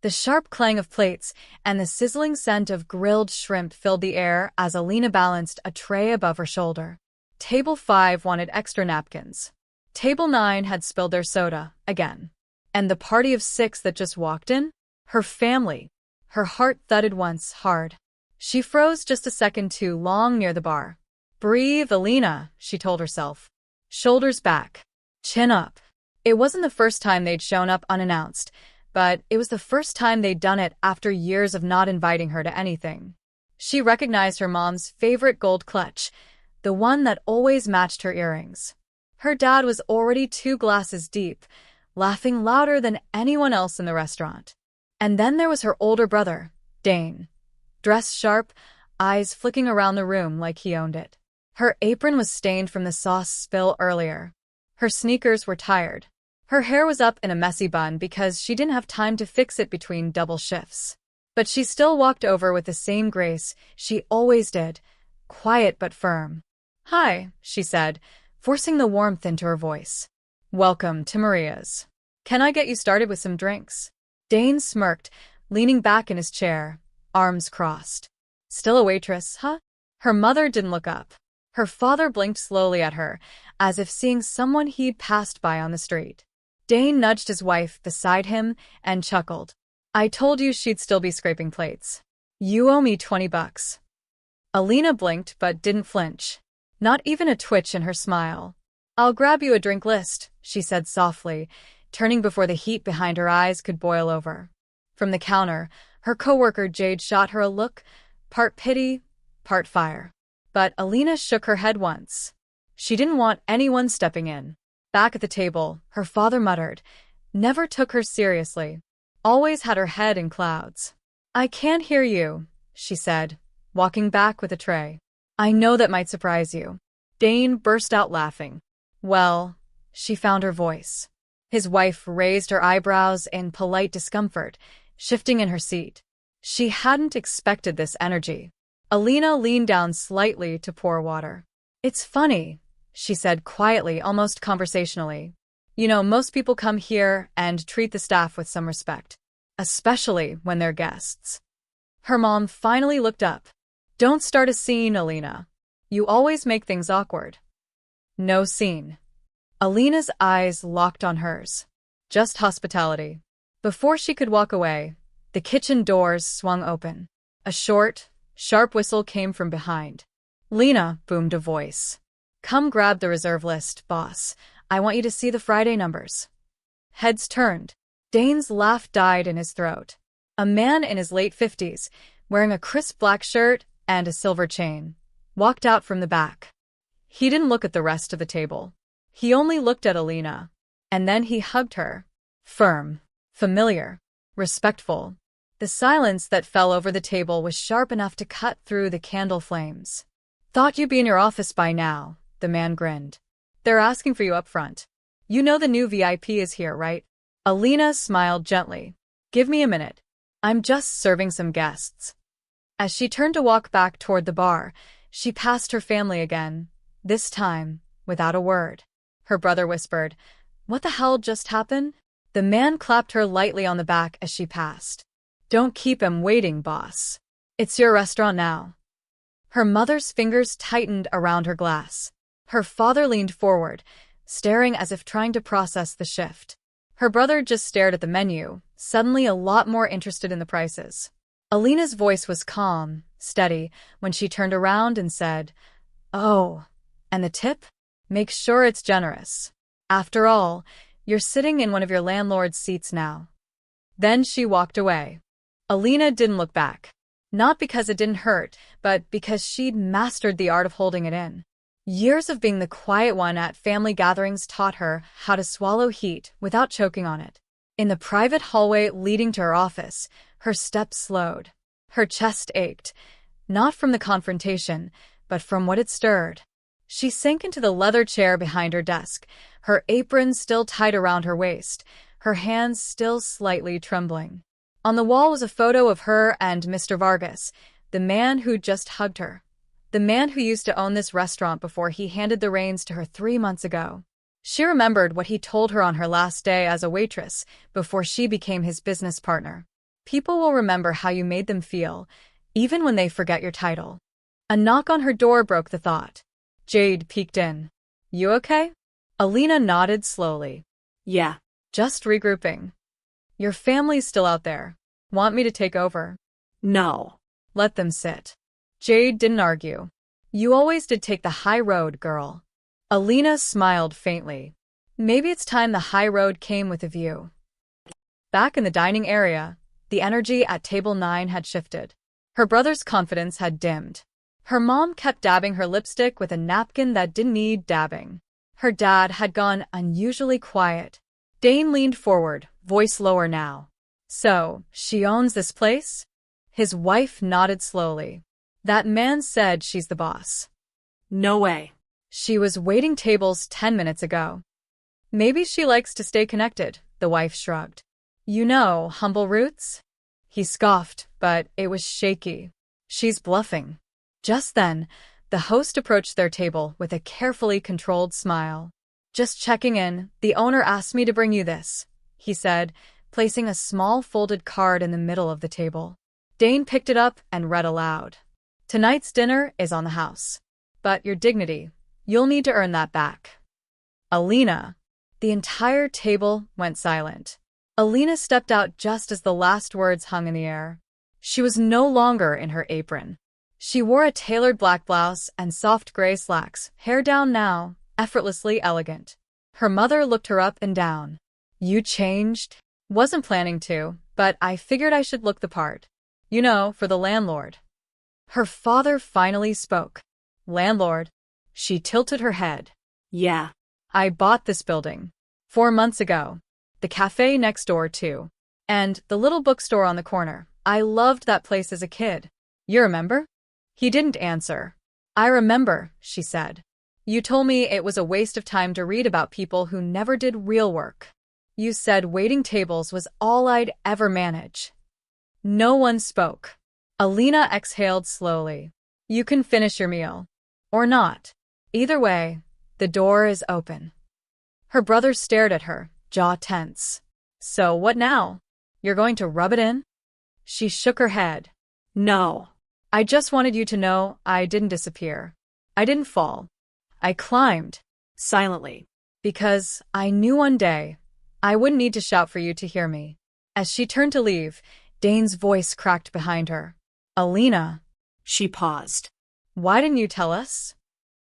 The sharp clang of plates and the sizzling scent of grilled shrimp filled the air as Alina balanced a tray above her shoulder. Table 5 wanted extra napkins. Table 9 had spilled their soda, again. And the party of 6 that just walked in? Her family. Her heart thudded once, hard. She froze just a second too long near the bar. Breathe, Alina, she told herself. Shoulders back. Chin up. It wasn't the first time they'd shown up unannounced, but it was the first time they'd done it after years of not inviting her to anything. She recognized her mom's favorite gold clutch, the one that always matched her earrings. Her dad was already 2 glasses deep, laughing louder than anyone else in the restaurant. And then there was her older brother, Dane. Dressed sharp, eyes flicking around the room like he owned it. Her apron was stained from the sauce spill earlier. Her sneakers were tired. Her hair was up in a messy bun because she didn't have time to fix it between double shifts. But she still walked over with the same grace she always did, quiet but firm. "Hi," she said, forcing the warmth into her voice. "Welcome to Maria's. Can I get you started with some drinks?" Dane smirked, leaning back in his chair, arms crossed. "Still a waitress, huh?" Her mother didn't look up. Her father blinked slowly at her, as if seeing someone he'd passed by on the street. Dane nudged his wife beside him and chuckled. "I told you she'd still be scraping plates. You owe me $20. Alina blinked but didn't flinch. Not even a twitch in her smile. "I'll grab you a drink list," she said softly, turning before the heat behind her eyes could boil over. From the counter, her coworker Jade shot her a look, part pity, part fire. But Alina shook her head once. She didn't want anyone stepping in. Back at the table, her father muttered, never took her seriously. Always had her head in clouds. "I can't hear you," she said, walking back with a tray. "I know that might surprise you." Dane burst out laughing. "Well," she found her voice. His wife raised her eyebrows in polite discomfort, shifting in her seat. She hadn't expected this energy. Alina leaned down slightly to pour water. "It's funny," she said quietly, almost conversationally. "You know, most people come here and treat the staff with some respect, especially when they're guests." Her mom finally looked up. "Don't start a scene, Alina. You always make things awkward." "No scene." Alina's eyes locked on hers. "Just hospitality." Before she could walk away, the kitchen doors swung open. A short, sharp whistle came from behind. "Lena," boomed a voice. "Come grab the reserve list, boss. I want you to see the Friday numbers." Heads turned. Dane's laugh died in his throat. A man in his late 50s, wearing a crisp black shirt and a silver chain, walked out from the back. He didn't look at the rest of the table. He only looked at Alina. And then he hugged her. Firm, familiar, respectful. The silence that fell over the table was sharp enough to cut through the candle flames. "Thought you'd be in your office by now," the man grinned. "They're asking for you up front. You know the new VIP is here, right?" Alina smiled gently. "Give me a minute. I'm just serving some guests." As she turned to walk back toward the bar, she passed her family again, this time without a word. Her brother whispered, "What the hell just happened?" The man clapped her lightly on the back as she passed. "Don't keep him waiting, boss. It's your restaurant now." Her mother's fingers tightened around her glass. Her father leaned forward, staring as if trying to process the shift. Her brother just stared at the menu, suddenly a lot more interested in the prices. Alina's voice was calm, steady, when she turned around and said, "Oh, and the tip? Make sure it's generous. After all, you're sitting in one of your landlord's seats now." Then she walked away. Alina didn't look back. Not because it didn't hurt, but because she'd mastered the art of holding it in. Years of being the quiet one at family gatherings taught her how to swallow heat without choking on it. In the private hallway leading to her office, her steps slowed. Her chest ached, not from the confrontation, but from what it stirred. She sank into the leather chair behind her desk, her apron still tight around her waist, her hands still slightly trembling. On the wall was a photo of her and Mr. Vargas, the man who just hugged her. The man who used to own this restaurant before he handed the reins to her 3 months ago. She remembered what he told her on her last day as a waitress, before she became his business partner. People will remember how you made them feel, even when they forget your title. A knock on her door broke the thought. Jade peeked in. You okay? Alina nodded slowly. Yeah. Just regrouping. Your family's still out there. Want me to take over? No. Let them sit. Jade didn't argue. You always did take the high road, girl. Alina smiled faintly. Maybe it's time the high road came with a view. Back in the dining area, the energy at table 9 had shifted. Her brother's confidence had dimmed. Her mom kept dabbing her lipstick with a napkin that didn't need dabbing. Her dad had gone unusually quiet. Dane leaned forward, voice lower now. So, she owns this place? His wife nodded slowly. That man said she's the boss. No way. She was waiting tables 10 minutes ago. Maybe she likes to stay connected, the wife shrugged. You know, humble roots? He scoffed, but it was shaky. She's bluffing. Just then, the host approached their table with a carefully controlled smile. Just checking in, the owner asked me to bring you this, he said, placing a small folded card in the middle of the table. Dane picked it up and read aloud. Tonight's dinner is on the house. But your dignity, you'll need to earn that back. Alina. The entire table went silent. Alina stepped out just as the last words hung in the air. She was no longer in her apron. She wore a tailored black blouse and soft gray slacks, hair down now, effortlessly elegant. Her mother looked her up and down. You changed? Wasn't planning to, but I figured I should look the part. You know, for the landlord. Her father finally spoke. Landlord. She tilted her head. Yeah. I bought this building 4 months ago. The cafe next door, too. And the little bookstore on the corner. I loved that place as a kid. You remember? He didn't answer. I remember, she said. You told me it was a waste of time to read about people who never did real work. You said waiting tables was all I'd ever manage. No one spoke. Alina exhaled slowly. You can finish your meal. Or not. Either way, the door is open. Her brother stared at her, jaw tense. So what now? You're going to rub it in? She shook her head. No. I just wanted you to know I didn't disappear. I didn't fall. I climbed. Silently. Because I knew one day I wouldn't need to shout for you to hear me. As she turned to leave, Dane's voice cracked behind her. Alina. She paused. Why didn't you tell us?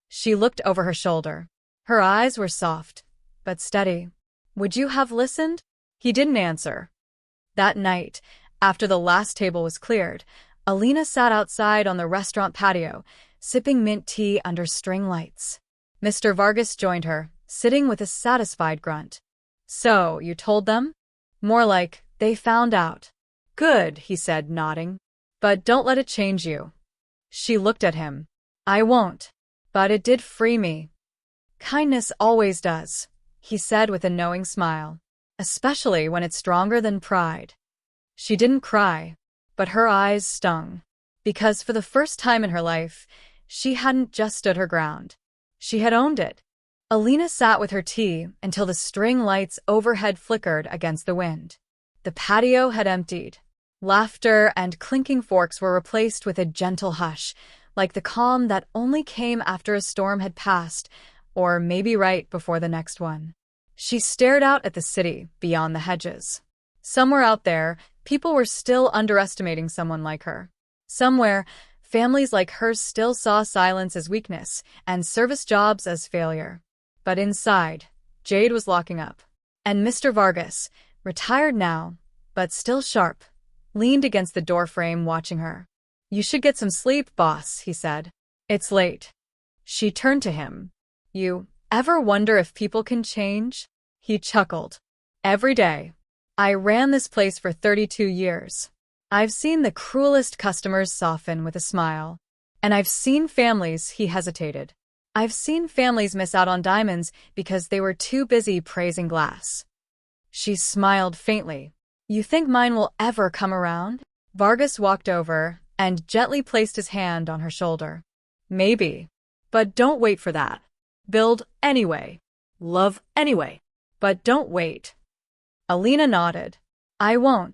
She looked over her shoulder. Her eyes were soft, but steady. Would you have listened? He didn't answer. That night, after the last table was cleared, Alina sat outside on the restaurant patio, sipping mint tea under string lights. Mr. Vargas joined her, sitting with a satisfied grunt. So, you told them? More like, they found out. Good, he said, nodding. But don't let it change you. She looked at him. I won't. But it did free me. Kindness always does, he said with a knowing smile. Especially when it's stronger than pride. She didn't cry, but her eyes stung. Because for the first time in her life, she hadn't just stood her ground. She had owned it. Alina sat with her tea until the string lights overhead flickered against the wind. The patio had emptied. Laughter and clinking forks were replaced with a gentle hush, like the calm that only came after a storm had passed, or maybe right before the next one. She stared out at the city beyond the hedges. Somewhere out there, people were still underestimating someone like her. Somewhere, families like hers still saw silence as weakness and service jobs as failure. But inside, Jade was locking up. And Mr. Vargas, retired now, but still sharp, leaned against the doorframe watching her. You should get some sleep, boss, he said. It's late. She turned to him. You ever wonder if people can change? He chuckled. Every day. I ran this place for 32 years. I've seen the cruelest customers soften with a smile. And I've seen families, he hesitated. I've seen families miss out on diamonds because they were too busy praising glass. She smiled faintly. You think mine will ever come around? Vargas walked over and gently placed his hand on her shoulder. Maybe. But don't wait for that. Build anyway. Love anyway. But don't wait. Alina nodded. I won't.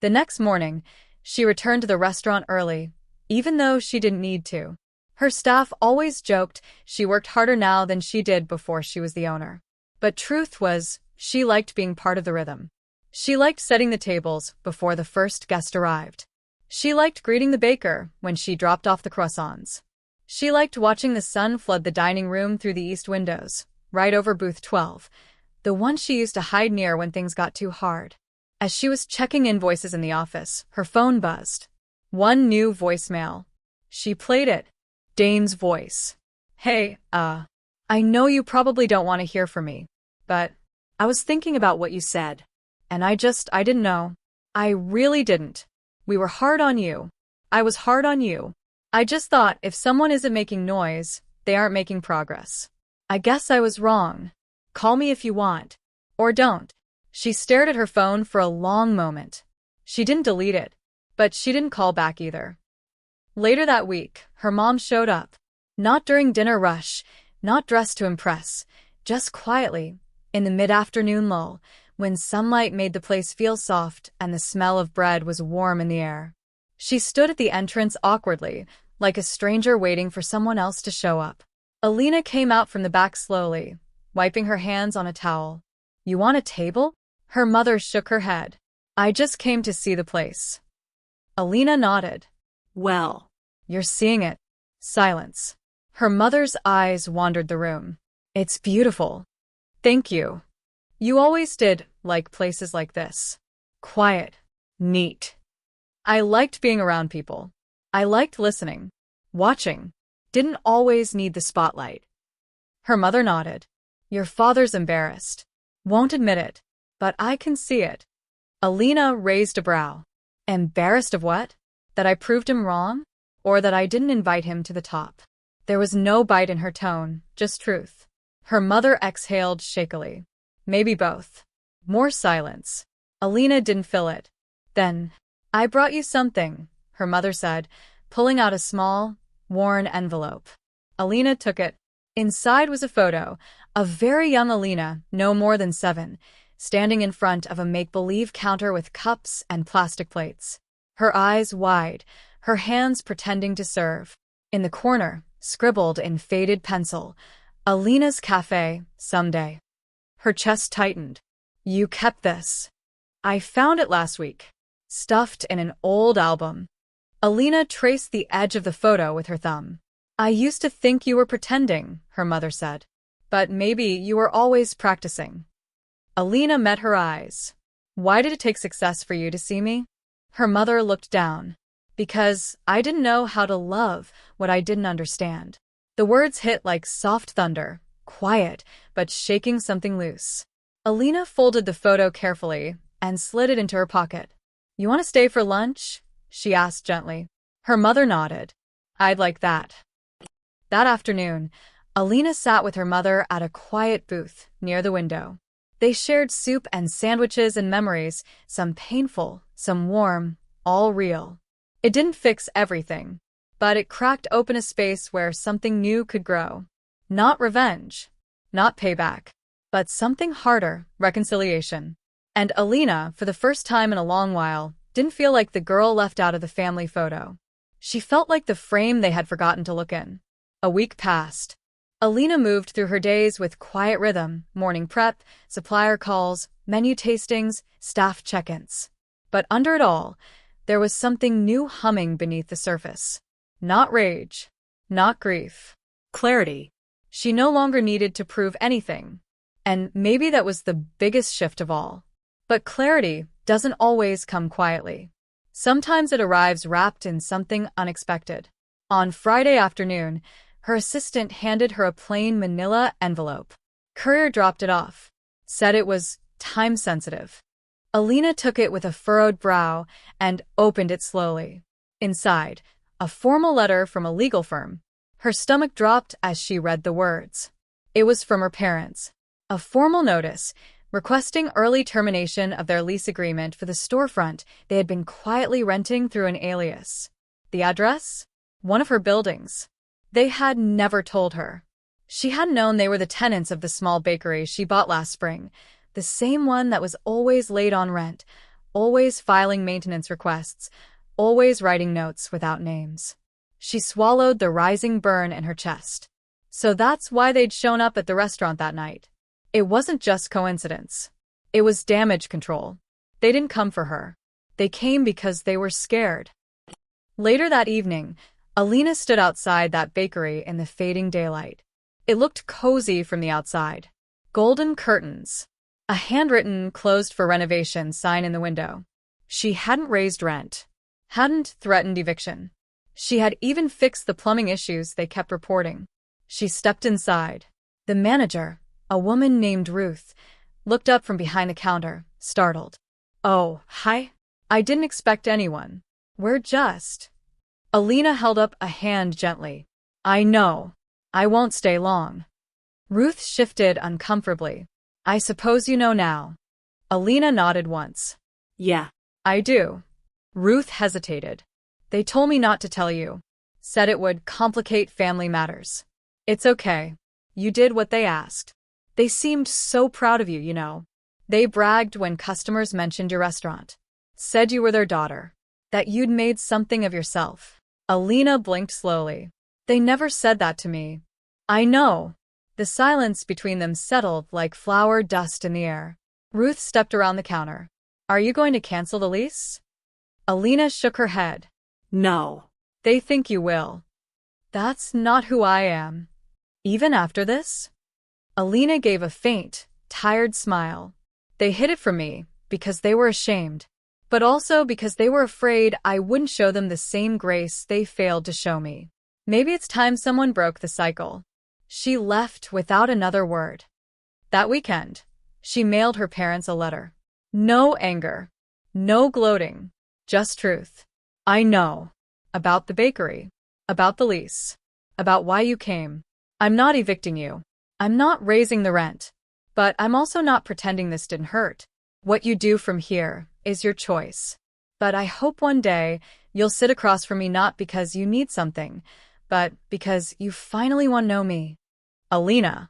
The next morning, she returned to the restaurant early, even though she didn't need to. Her staff always joked she worked harder now than she did before she was the owner. But truth was, she liked being part of the rhythm. She liked setting the tables before the first guest arrived. She liked greeting the baker when she dropped off the croissants. She liked watching the sun flood the dining room through the east windows, right over booth 12, the one she used to hide near when things got too hard. As she was checking invoices in the office, her phone buzzed. One new voicemail. She played it. Dane's voice. Hey, I know you probably don't want to hear from me, but I was thinking about what you said. and I didn't know. I really didn't. We were hard on you. I was hard on you. I just thought if someone isn't making noise, they aren't making progress. I guess I was wrong. Call me if you want. Or don't. She stared at her phone for a long moment. She didn't delete it, but she didn't call back either. Later that week, her mom showed up. Not during dinner rush, not dressed to impress, just quietly, in the mid-afternoon lull, when sunlight made the place feel soft and the smell of bread was warm in the air. She stood at the entrance awkwardly, like a stranger waiting for someone else to show up. Alina came out from the back slowly, wiping her hands on a towel. You want a table? Her mother shook her head. I just came to see the place. Alina nodded. Well, You're seeing it. Silence. Her mother's eyes wandered the room. It's beautiful. Thank you. You always did like places like this. Quiet. Neat. I liked being around people. I liked listening. Watching. Didn't always need the spotlight. Her mother nodded. Your father's embarrassed. Won't admit it. But I can see it. Alina raised a brow. Embarrassed of what? That I proved him wrong? Or that I didn't invite him to the top? There was no bite in her tone, just truth. Her mother exhaled shakily. Maybe both. More silence. Alina didn't fill it. Then, I brought you something, her mother said, pulling out a small, worn envelope. Alina took it. Inside was a photo of very young Alina, no more than 7, standing in front of a make-believe counter with cups and plastic plates. Her eyes wide, her hands pretending to serve. In the corner, scribbled in faded pencil, Alina's cafe, someday. Her chest tightened. You kept this. I found it last week. Stuffed in an old album. Alina traced the edge of the photo with her thumb. I used to think you were pretending, her mother said. But maybe you were always practicing. Alina met her eyes. Why did it take success for you to see me? Her mother looked down. Because I didn't know how to love what I didn't understand. The words hit like soft thunder, quiet, but shaking something loose. Alina folded the photo carefully and slid it into her pocket. You want to stay for lunch? She asked gently. Her mother nodded. I'd like that. That afternoon, Alina sat with her mother at a quiet booth near the window. They shared soup and sandwiches and memories, some painful, some warm, all real. It didn't fix everything, but it cracked open a space where something new could grow. Not revenge, not payback, but something harder, reconciliation. And Alina, for the first time in a long while, didn't feel like the girl left out of the family photo. She felt like the frame they had forgotten to look in. A week passed. Alina moved through her days with quiet rhythm, morning prep, supplier calls, menu tastings, staff check-ins. But under it all, there was something new humming beneath the surface. Not rage. Not grief. clarity. She no longer needed to prove anything. And maybe that was the biggest shift of all. But clarity doesn't always come quietly. Sometimes it arrives wrapped in something unexpected. On Friday afternoon, her assistant handed her a plain manila envelope. Courier dropped it off. Said it was time-sensitive. Alina took it with a furrowed brow and opened it slowly. Inside, a formal letter from a legal firm. Her stomach dropped as she read the words. It was from her parents. A formal notice requesting early termination of their lease agreement for the storefront they had been quietly renting through an alias. The address? One of her buildings. They had never told her. She had known they were the tenants of the small bakery she bought last spring, the same one that was always late on rent, always filing maintenance requests, always writing notes without names. She swallowed the rising burn in her chest. So that's why they'd shown up at the restaurant that night. It wasn't just coincidence. It was damage control. They didn't come for her. They came because they were scared. Later that evening, Alina stood outside that bakery in the fading daylight. It looked cozy from the outside. Golden curtains. A handwritten closed for renovation sign in the window. She hadn't raised rent. Hadn't threatened eviction. She had even fixed the plumbing issues they kept reporting. She stepped inside. The manager, a woman named Ruth, looked up from behind the counter, startled. "Oh, hi. I didn't expect anyone. We're just..." Alina held up a hand gently. "I know. I won't stay long." Ruth shifted uncomfortably. "I suppose you know now." Alina nodded once. Yeah. "I do." Ruth hesitated. "They told me not to tell you. Said it would complicate family matters." "It's okay. You did what they asked. They seemed so proud of you, you know. They bragged when customers mentioned your restaurant. Said you were their daughter. That you'd made something of yourself." Alina blinked slowly. "They never said that to me." "I know." The silence between them settled like flour dust in the air. Ruth stepped around the counter. "Are you going to cancel the lease?" Alina shook her head. No. "They think you will." "That's not who I am." "Even after this?" Alina gave a faint, tired smile. "They hid it from me because they were ashamed, but also because they were afraid I wouldn't show them the same grace they failed to show me. Maybe it's time someone broke the cycle." She left without another word. That weekend, she mailed her parents a letter. No anger. No gloating. Just truth. "I know. About the bakery. About the lease. About why you came. I'm not evicting you. I'm not raising the rent. But I'm also not pretending this didn't hurt. What you do from here is your choice. But I hope one day you'll sit across from me not because you need something, but because you finally want to know me." Alina.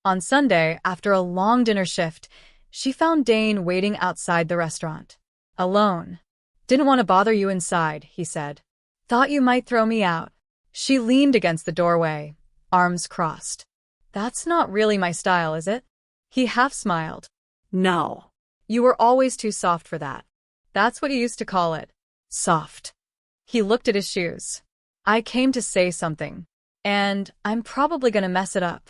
On Sunday, after a long dinner shift, she found Dane waiting outside the restaurant. Alone. "Didn't want to bother you inside," he said. "Thought you might throw me out." She leaned against the doorway, arms crossed. "That's not really my style, is it?" He half smiled. No. "You were always too soft for that. That's what you used to call it. Soft." He looked at his shoes. "I came to say something. And I'm probably gonna mess it up."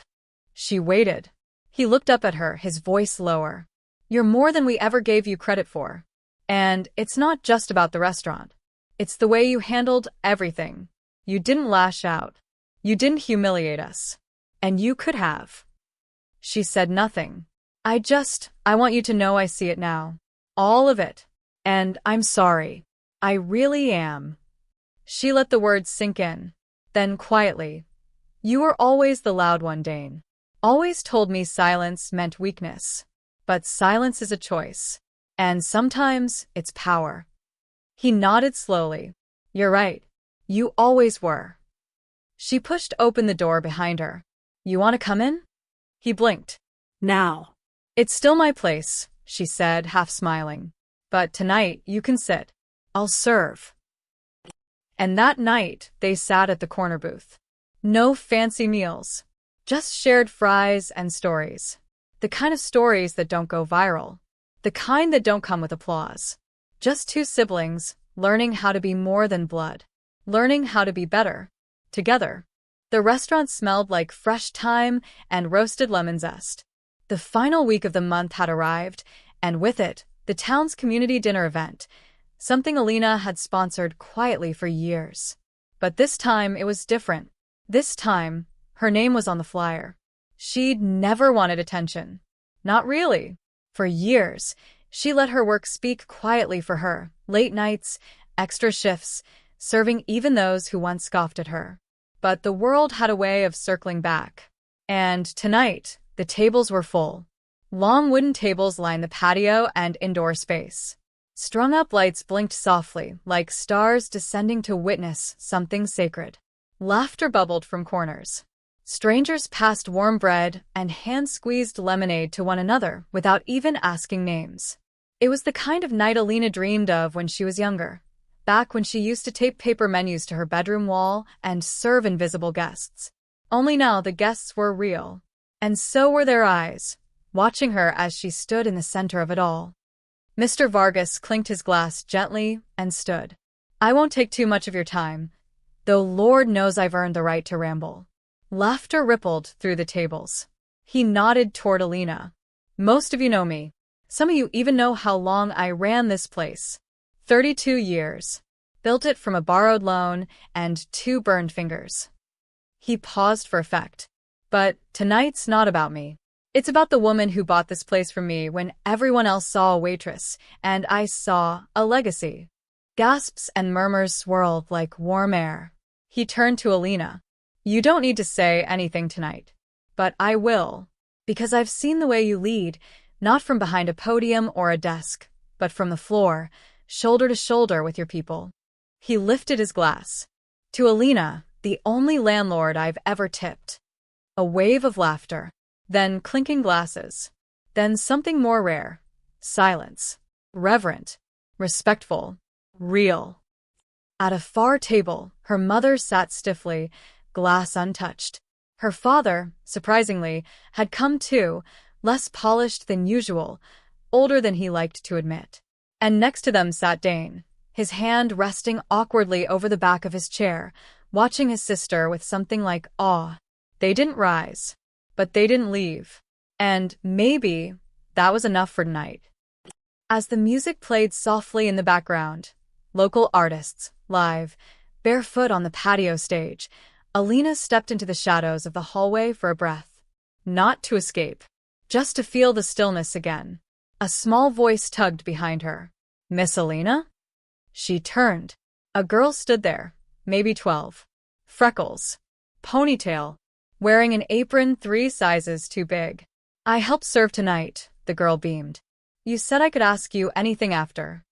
She waited. He looked up at her, his voice lower. "You're more than we ever gave you credit for. And it's not just about the restaurant. It's the way you handled everything. You didn't lash out. You didn't humiliate us. And you could have." She said nothing. I want you to know I see it now. All of it. And I'm sorry. I really am." She let the words sink in. Then quietly, "You were always the loud one, Dane. Always told me silence meant weakness. But silence is a choice. And sometimes it's power." He nodded slowly. "You're right. You always were." She pushed open the door behind her. "You want to come in?" He blinked. Now. "It's still my place," she said, half smiling. "But tonight you can sit. I'll serve." And that night they sat at the corner booth. No fancy meals. Just shared fries and stories. The kind of stories that don't go viral. The kind that don't come with applause. Just two siblings, learning how to be more than blood. Learning how to be better. Together. The restaurant smelled like fresh thyme and roasted lemon zest. The final week of the month had arrived, and with it, the town's community dinner event, something Alina had sponsored quietly for years. But this time it was different. This time, her name was on the flyer. She'd never wanted attention. Not really. For years, she let her work speak quietly for her, late nights, extra shifts, serving even those who once scoffed at her. But the world had a way of circling back. And tonight, the tables were full. Long wooden tables lined the patio and indoor space. Strung-up lights blinked softly, like stars descending to witness something sacred. Laughter bubbled from corners. Strangers passed warm bread and hand-squeezed lemonade to one another without even asking names. It was the kind of night Alina dreamed of when she was younger, back when she used to tape paper menus to her bedroom wall and serve invisible guests. Only now the guests were real. And so were their eyes, watching her as she stood in the center of it all. Mr. Vargas clinked his glass gently and stood. I won't take too much of your time, though Lord knows I've earned the right to ramble. Laughter rippled through the tables. He nodded toward Alina. Most of you know me. Some of you even know how long I ran this place. 32 years. Built it from a borrowed loan and 2 burned fingers. He paused for effect. But tonight's not about me. It's about the woman who bought this place from me when everyone else saw a waitress, and I saw a legacy. Gasps and murmurs swirled like warm air. He turned to Alina. You don't need to say anything tonight. But I will. Because I've seen the way you lead, not from behind a podium or a desk, but from the floor, shoulder to shoulder with your people. He lifted his glass. To Alina, the only landlord I've ever tipped. A wave of laughter. Then clinking glasses. Then something more rare. Silence. Reverent. Respectful. Real. At a far table, her mother sat stiffly, glass untouched. Her father, surprisingly, had come too, less polished than usual, older than he liked to admit. And next to them sat Dane, his hand resting awkwardly over the back of his chair, watching his sister with something like awe. They didn't rise, but they didn't leave. And maybe that was enough for tonight. As the music played softly in the background, local artists, live, barefoot on the patio stage, Alina stepped into the shadows of the hallway for a breath. Not to escape, just to feel the stillness again. A small voice tugged behind her. Miss Alina? She turned. A girl stood there, maybe 12. Freckles. Ponytail. Wearing an apron 3 sizes too big. I helped serve tonight, the girl beamed. You said I could ask you anything after.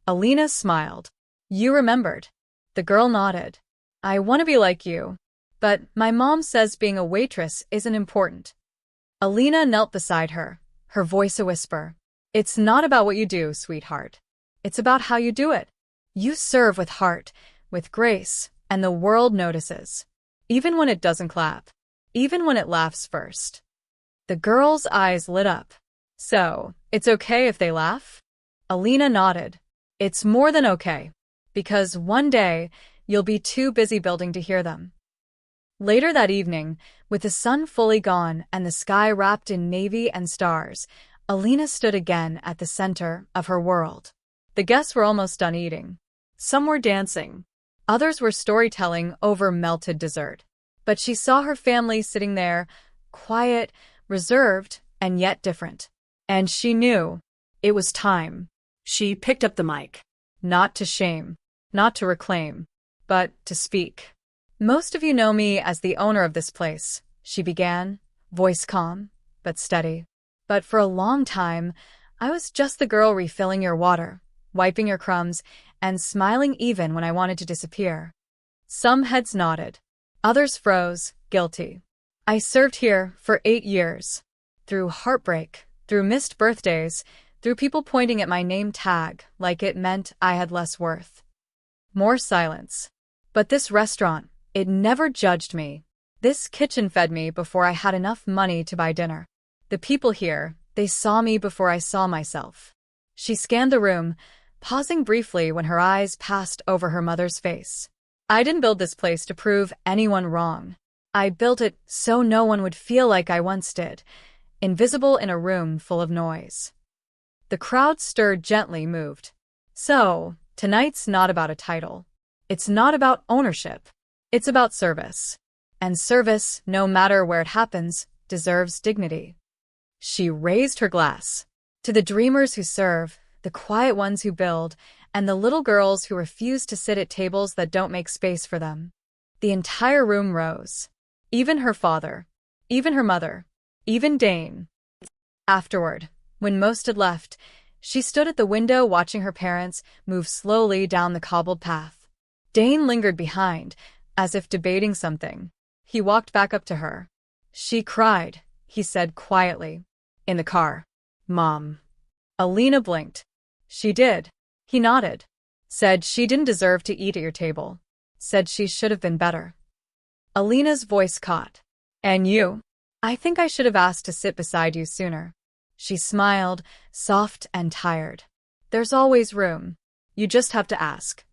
Alina smiled. You remembered. The girl nodded. I want to be like you. But my mom says being a waitress isn't important. Alina knelt beside her, her voice a whisper. It's not about what you do, sweetheart. It's about how you do it. You serve with heart, with grace, and the world notices. Even when it doesn't clap. Even when it laughs first. The girl's eyes lit up. So, it's okay if they laugh? Alina nodded. It's more than okay. Because one day, you'll be too busy building to hear them. Later that evening, with the sun fully gone and the sky wrapped in navy and stars, Alina stood again at the center of her world. The guests were almost done eating. Some were dancing. Others were storytelling over melted dessert. But she saw her family sitting there, quiet, reserved, and yet different. And she knew it was time. She picked up the mic. Not to shame, not to reclaim, but to speak. Most of you know me as the owner of this place, she began, voice calm, but steady. But for a long time, I was just the girl refilling your water, wiping your crumbs, and smiling even when I wanted to disappear. Some heads nodded. Others froze, guilty. I served here for 8 years. Through heartbreak, through missed birthdays, through people pointing at my name tag like it meant I had less worth. More silence. But this restaurant, it never judged me. This kitchen fed me before I had enough money to buy dinner. The people here, they saw me before I saw myself. She scanned the room, pausing briefly when her eyes passed over her mother's face. I didn't build this place to prove anyone wrong. I built it so no one would feel like I once did, invisible in a room full of noise. The crowd stirred gently, moved. So, tonight's not about a title. It's not about ownership. It's about service. And service, no matter where it happens, deserves dignity. She raised her glass. To the dreamers who serve, the quiet ones who build, and the little girls who refuse to sit at tables that don't make space for them. The entire room rose. Even her father. Even her mother. Even Dane. Afterward, when most had left, she stood at the window watching her parents move slowly down the cobbled path. Dane lingered behind, as if debating something. He walked back up to her. She cried, he said quietly. In the car. Mom. Alina blinked. She did. He nodded. Said she didn't deserve to eat at your table. Said she should have been better. Alina's voice caught. And you? I think I should have asked to sit beside you sooner. She smiled, soft and tired. There's always room. You just have to ask.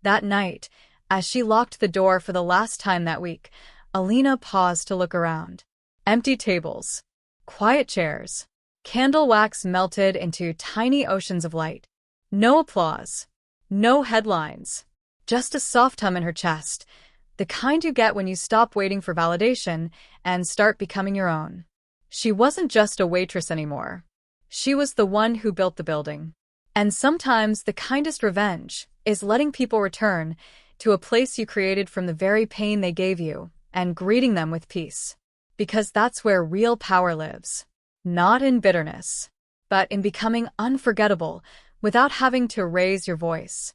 That night, as she locked the door for the last time that week, Alina paused to look around. Empty tables. Quiet chairs. Candle wax melted into tiny oceans of light. No applause. No headlines. Just a soft hum in her chest, the kind you get when you stop waiting for validation and start becoming your own. She wasn't just a waitress anymore. She was the one who built the building. And sometimes the kindest revenge is letting people return to a place you created from the very pain they gave you and greeting them with peace. Because that's where real power lives. Not in bitterness, but in becoming unforgettable without having to raise your voice.